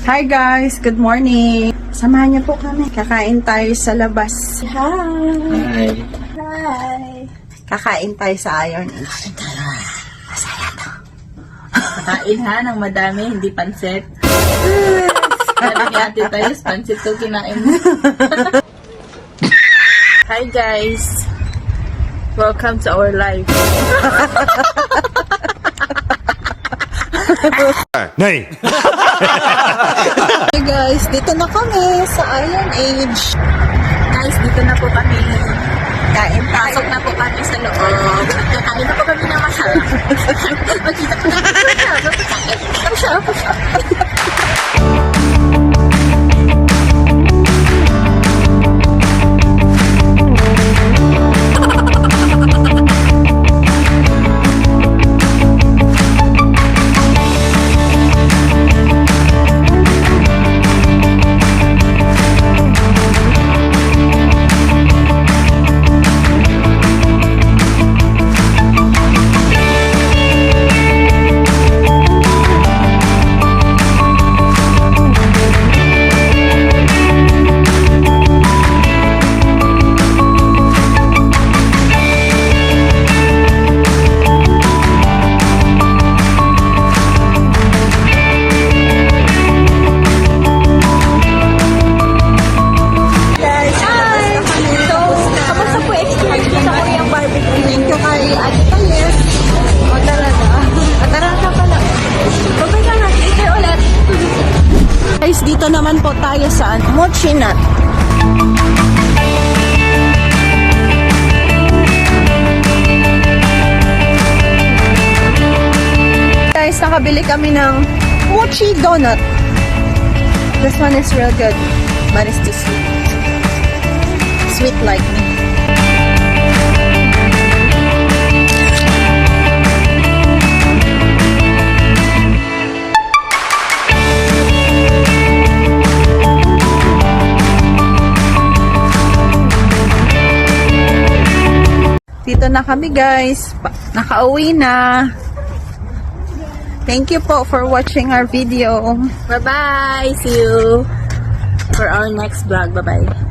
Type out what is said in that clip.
Hi guys, good morning. Samahan niyo po kami. Kakain tayo sa labas. Hi. Hi. Kakain tayo sa Iron Age. Masaya to. Kakain ha ng madami, hindi pansit. Sabi ni Ate Tayos, pansit to kinain mo. Hi guys. Welcome to our life. Nay! Hey guys, dito na kami sa Iron Age. Guys, dito na po kami. Kain tayo. Pasok na po kami sa loob. Kakain na po kami ng masarap. Magkita po natin sa masarap. Guys, dito naman po tayo sa Mochi Nut. Guys, nakabili kami ng Mochi Donut. This one is real good. But it's too sweet. Sweet like me. Dito na kami guys. Nakauwi na. Thank you po for watching our video. Bye-bye. See you for our next vlog. Bye-bye.